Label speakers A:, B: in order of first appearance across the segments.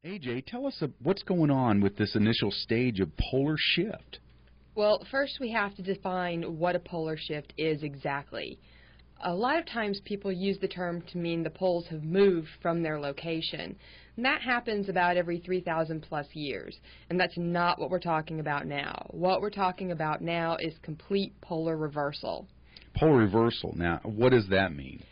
A: AJ, tell us what's going on with this initial stage of polar shift.
B: Well, first we have to define what a polar shift is exactly. A lot of times people use the term to mean the poles have moved from their location. And that happens about every 3,000 plus years. And that's not what we're talking about now. What we're talking about now is complete polar reversal.
A: Polar reversal. Now, what does that mean?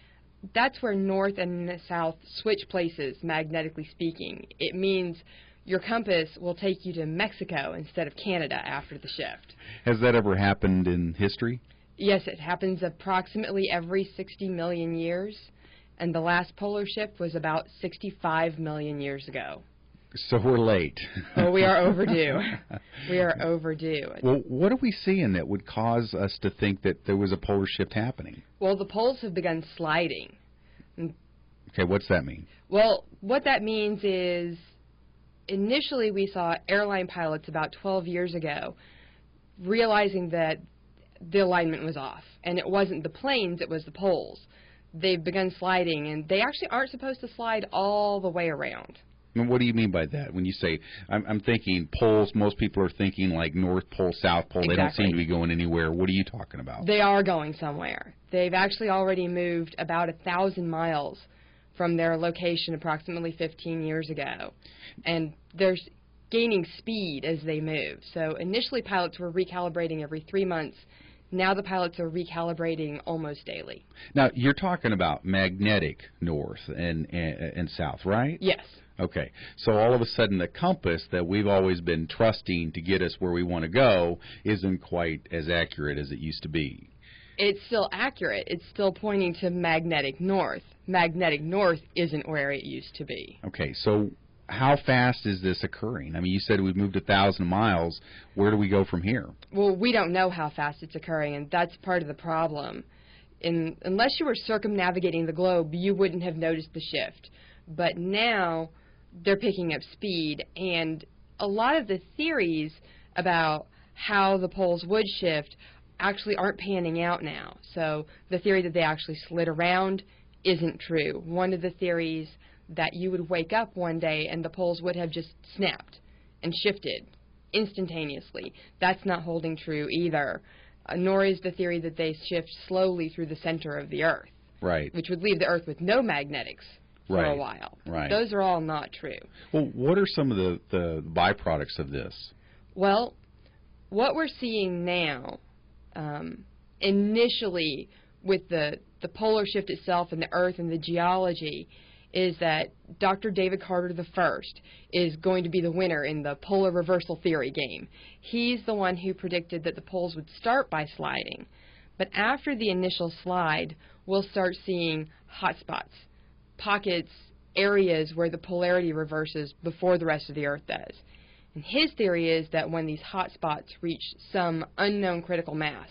B: That's where north and south switch places, magnetically speaking. It means your compass will take you to Mexico instead of Canada after the shift.
A: Has that ever happened in history?
B: Yes, it happens approximately every 60 million years, and the last polar shift was about 65 million years ago.
A: So we're late.
B: Oh, we are overdue. We are overdue.
A: Well, what are we seeing that would cause us to think that there was a polar shift happening?
B: Well, the poles have begun sliding.
A: Okay, what's that mean?
B: Well, what that means is initially we saw airline pilots about 12 years ago realizing that the alignment was off, and it wasn't the planes, it was the poles. They've begun sliding, and they actually aren't supposed to slide all the way around.
A: And what do you mean by that? When you say, I'm thinking poles, most people are thinking like North Pole, South Pole.
B: Exactly.
A: They don't seem to be going anywhere. What are you talking about?
B: They are going somewhere. They've actually already moved about 1,000 miles from their location approximately 15 years ago. And they're gaining speed as they move. So initially pilots were recalibrating every 3 months. Now the pilots are recalibrating almost daily.
A: Now, you're talking about magnetic north and south, right?
B: Yes.
A: Okay. So all of a sudden the compass that we've always been trusting to get us where we want to go isn't quite as accurate as it used to be.
B: It's still accurate. It's still pointing to magnetic north. Magnetic north isn't where it used to be.
A: Okay. So how fast is this occurring? I mean, you said we've moved 1,000 miles. Where do we go from here?
B: Well, we don't know how fast it's occurring, and that's part of the problem. Unless you were circumnavigating the globe, you wouldn't have noticed the shift. But now they're picking up speed, and a lot of the theories about how the poles would shift actually aren't panning out now. So the theory that they actually slid around isn't true. One of the theories that you would wake up one day and the poles would have just snapped and shifted instantaneously. That's not holding true either, nor is the theory that they shift slowly through the center of the Earth,
A: right,
B: which would leave the Earth with no magnetics for a while.
A: Right.
B: Those are all not true.
A: Well, what are some of the byproducts of this?
B: Well, what we're seeing now, initially with the polar shift itself and the Earth and the geology, is that Dr. David Carter I is going to be the winner in the polar reversal theory game. He's the one who predicted that the poles would start by sliding. But after the initial slide, we'll start seeing hot spots, pockets, areas where the polarity reverses before the rest of the Earth does. And his theory is that when these hot spots reach some unknown critical mass,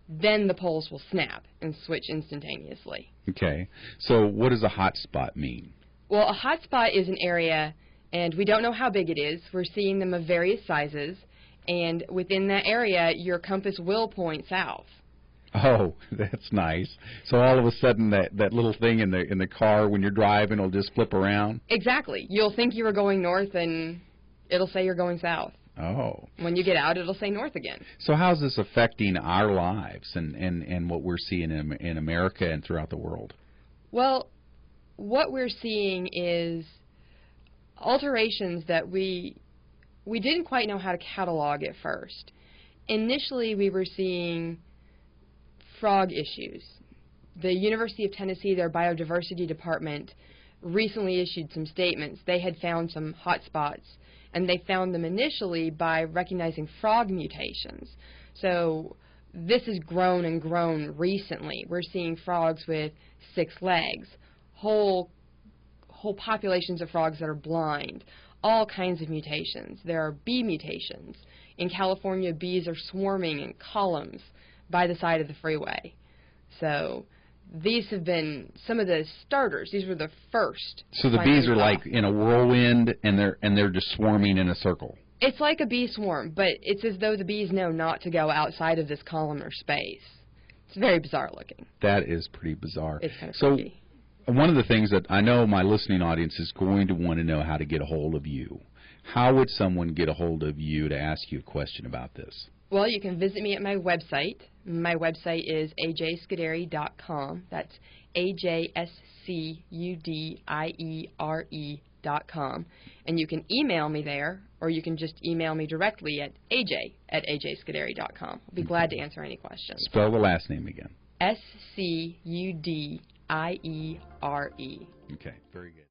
B: then the poles will snap and switch instantaneously.
A: Okay. So what does a hot spot mean?
B: Well, a hot spot is an area, and we don't know how big it is. We're seeing them of various sizes, and within that area, your compass will point south.
A: Oh, that's nice. So all of a sudden that little thing in the car when you're driving will just flip around?
B: Exactly. You'll think you were going north, and it'll say you're going south.
A: Oh.
B: When you get out, it'll say north again.
A: So how's this affecting our lives and what we're seeing in America and throughout the world?
B: Well, what we're seeing is alterations that we didn't quite know how to catalog at first. Initially, we were seeing frog issues. The University of Tennessee, their biodiversity department, recently issued some statements. They had found some hot spots, and they found them initially by recognizing frog mutations. So this has grown and grown recently. We're seeing frogs with 6 legs, whole populations of frogs that are blind, all kinds of mutations. There are bee mutations. In California, bees are swarming in columns by the side of the freeway. So these have been some of the starters. These were the first.
A: So the bees are like in a whirlwind, and they're just swarming in a circle.
B: It's like a bee swarm, but it's as though the bees know not to go outside of this column or space. It's very bizarre looking.
A: That is pretty bizarre.
B: It's kind of
A: so
B: freaky.
A: One of the things that I know my listening audience is going to want to know how to get a hold of you. How would someone get a hold of you to ask you a question about this?
B: Well, you can visit me at my website. My website is ajscudiere.com. That's AJSCUDIERE.com. And you can email me there, or you can just email me directly at aj@ajscudiere.com. I'll be glad to answer any questions.
A: Spell the last name again.
B: SCUDIERE.
A: Okay, very good.